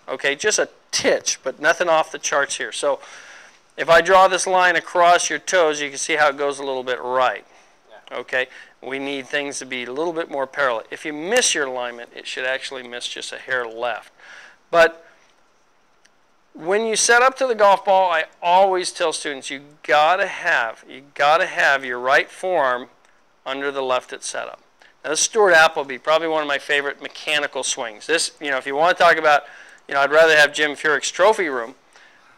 Okay, just a titch, but nothing off the charts here. So if I draw this line across your toes, you can see how it goes a little bit right. Okay, we need things to be a little bit more parallel. If you miss your alignment, it should actually miss just a hair left. But when you set up to the golf ball, I always tell students you gotta have your right forearm under the left at setup. Now this is Stuart Appleby, probably one of my favorite mechanical swings. This, if you want to talk about, I'd rather have Jim Furyk's trophy room,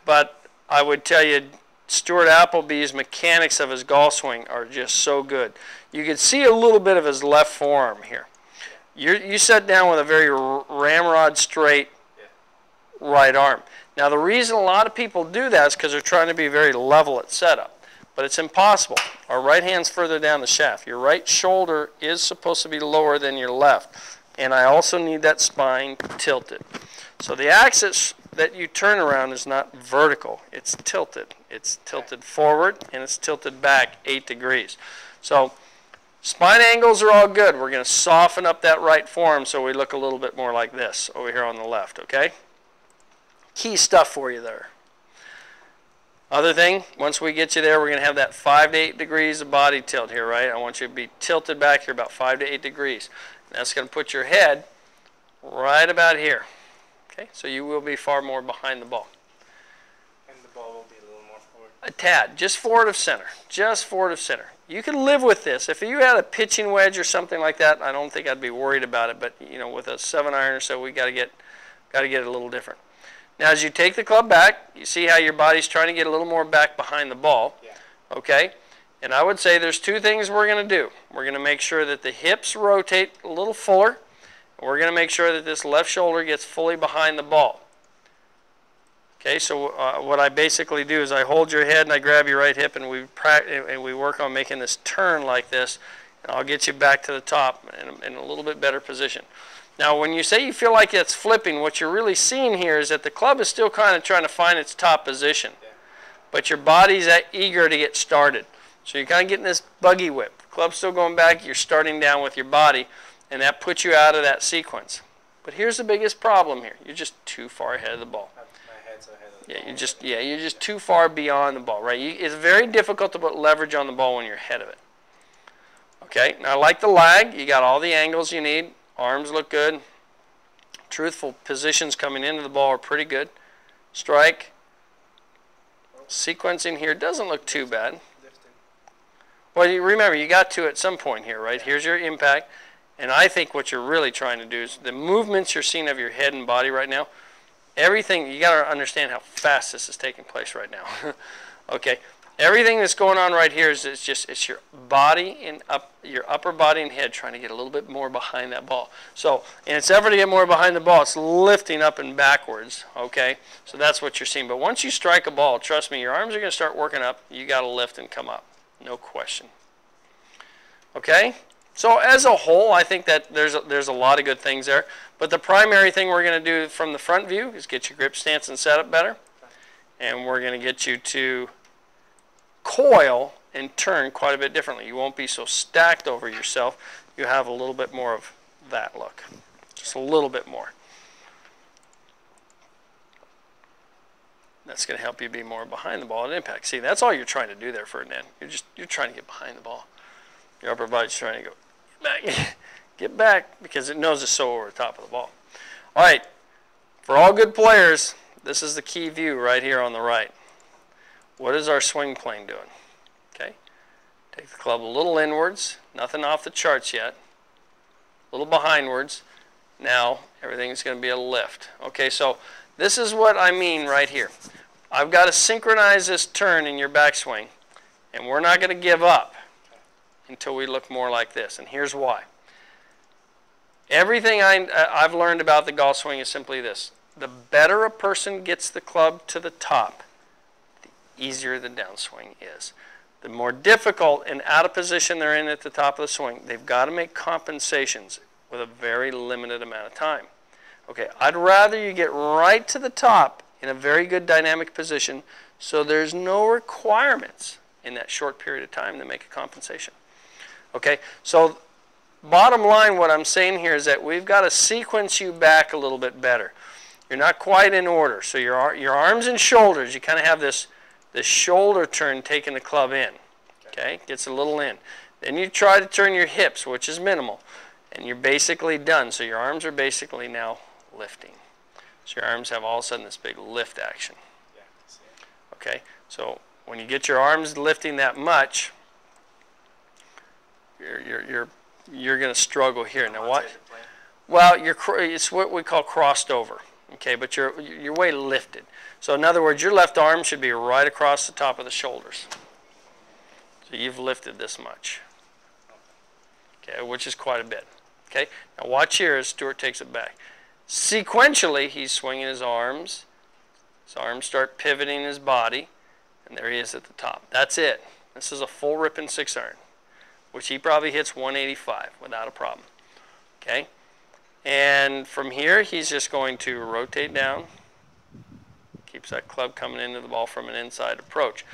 but I would tell you Stuart Appleby's mechanics of his golf swing are just so good. You can see a little bit of his left forearm here. You set down with a very ramrod straight right arm. Now the reason a lot of people do that is because they're trying to be very level at setup. But it's impossible. Our right hand's further down the shaft. Your right shoulder is supposed to be lower than your left. And I also need that spine tilted. So the axis that you turn around is not vertical. It's tilted. It's tilted forward and it's tilted back 8 degrees. So spine angles are all good. We're going to soften up that right forearm so we look a little bit more like this over here on the left, okay? Key stuff for you there. Other thing, once we get you there, we're going to have that 5 to 8 degrees of body tilt here, right? I want you to be tilted back here about 5 to 8 degrees. And that's going to put your head right about here. Okay, so you will be far more behind the ball. And the ball will be a little more forward? A tad, just forward of center. Just forward of center. You can live with this. If you had a pitching wedge or something like that, I don't think I'd be worried about it. But, with a 7-iron or so, we got to get it a little different. Now, as you take the club back, you see how your body's trying to get a little more back behind the ball. Yeah. Okay? And I would say there's 2 things we're going to do. We're going to make sure that the hips rotate a little fuller. And we're going to make sure that this left shoulder gets fully behind the ball. Okay, so what I basically do is I hold your head and I grab your right hip and we work on making this turn like this. And I'll get you back to the top in a little bit better position. Now, when you say you feel like it's flipping, what you're really seeing here is that the club is still kind of trying to find its top position. Yeah. But your body's eager to get started. So you're kind of getting this buggy whip. The club's still going back, you're starting down with your body, and that puts you out of that sequence. But here's the biggest problem here. You're just too far ahead of the ball. My head's ahead of the ball. You're just too far beyond the ball, right? It's very difficult to put leverage on the ball when you're ahead of it. Okay, now like the lag, you got all the angles you need. Arms look good. Truthful positions coming into the ball are pretty good. Strike. Sequencing here doesn't look too bad. Well, you remember, you got to at some point here, right? Here's your impact. And I think what you're really trying to do is the movements you're seeing of your head and body right now, everything, you got to understand how fast this is taking place right now. Okay. Everything that's going on right here is it's your body and your upper body and head trying to get a little bit more behind that ball. So in its effort to get more behind the ball, it's lifting up and backwards. Okay, so that's what you're seeing. But once you strike a ball, trust me, your arms are going to start working up. You got to lift and come up, no question. Okay, so as a whole, I think that there's a lot of good things there. But the primary thing we're going to do from the front view is get your grip stance and setup better, and we're going to get you to coil and turn quite a bit differently. You won't be so stacked over yourself. You have a little bit more of that look. Just a little bit more. That's going to help you be more behind the ball at impact. See, that's all you're trying to do there, Ferdinand. You're trying to get behind the ball. Your upper body's trying to go back, get back, because it knows it's so over the top of the ball. All right, for all good players, this is the key view right here on the right. What is our swing plane doing? Okay, take the club a little inwards, nothing off the charts yet, a little behindwards. Now everything's going to be a lift. Okay, so this is what I mean right here. I've got to synchronize this turn in your backswing, and we're not going to give up until we look more like this, and here's why. Everything I've learned about the golf swing is simply this. The better a person gets the club to the top, easier the downswing is. The more difficult and out of position they're in at the top of the swing, they've got to make compensations with a very limited amount of time. Okay, I'd rather you get right to the top in a very good dynamic position so there's no requirements in that short period of time to make a compensation. Okay, so bottom line, what I'm saying here is that we've got to sequence you back a little bit better. you're not quite in order. So your arms and shoulders, you kind of have this shoulder turn taking the club in. Okay, gets a little in. Then you try to turn your hips, which is minimal, and you're basically done. So your arms are basically now lifting. So your arms have all of a sudden this big lift action. Yeah, I see it. Okay, so when you get your arms lifting that much, you're going to struggle here. Now what? Well, it's what we call crossed over. Okay, but you're way lifted. So in other words, your left arm should be right across the top of the shoulders. So you've lifted this much. Okay, which is quite a bit. Okay, now watch here as Stuart takes it back. Sequentially, he's swinging his arms. His arms start pivoting his body, and there he is at the top. That's it. This is a full ripping 6-iron, which he probably hits 185 without a problem. Okay, and from here, he's just going to rotate down. Keeps that club coming into the ball from an inside approach.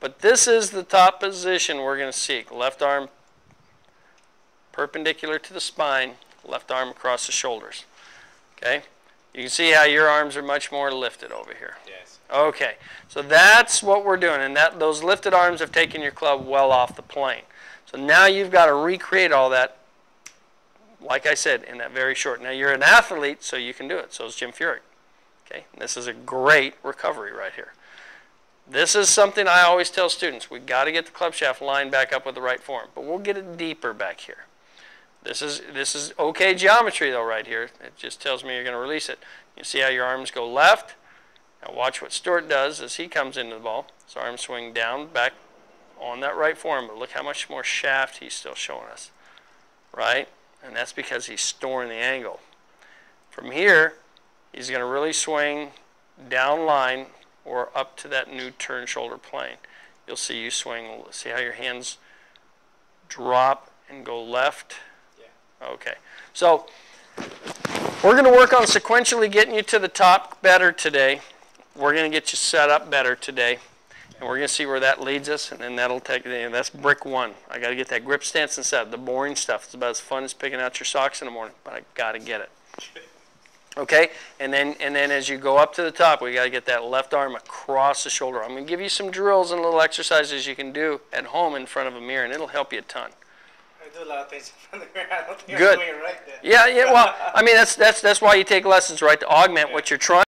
But this is the top position we're going to seek. Left arm perpendicular to the spine, left arm across the shoulders. Okay? You can see how your arms are much more lifted over here. Yes. Okay, so that's what we're doing, and those lifted arms have taken your club well off the plane. So now you've got to recreate all that, like I said, in that very short. Now you're an athlete, so you can do it. So is Jim Furyk. Okay, and this is a great recovery right here. This is something I always tell students. We've got to get the club shaft lined back up with the right form, but we'll get it deeper back here. This is okay geometry though right here. It just tells me you're going to release it. You see how your arms go left? Now watch what Stuart does as he comes into the ball. His arms swing down, back on that right form, but look how much more shaft he's still showing us, right? And that's because he's storing the angle. From here, he's going to really swing down line or up to that new turn shoulder plane. You'll see you swing, see how your hands drop and go left? Yeah. Okay. So we're going to work on sequentially getting you to the top better today. We're going to get you set up better today. And we're going to see where that leads us, and then that'll take, that's brick 1. I got to get that grip stance and set. The boring stuff is about as fun as picking out your socks in the morning, but I got to get it. Okay, and then as you go up to the top, we got to get that left arm across the shoulder. I'm going to give you some drills and little exercises you can do at home in front of a mirror, and it'll help you a ton. I do a lot of things in front of the mirror. I don't think Good. I'm doing it right then. Yeah. Well, I mean that's why you take lessons, right? To augment what you're trying.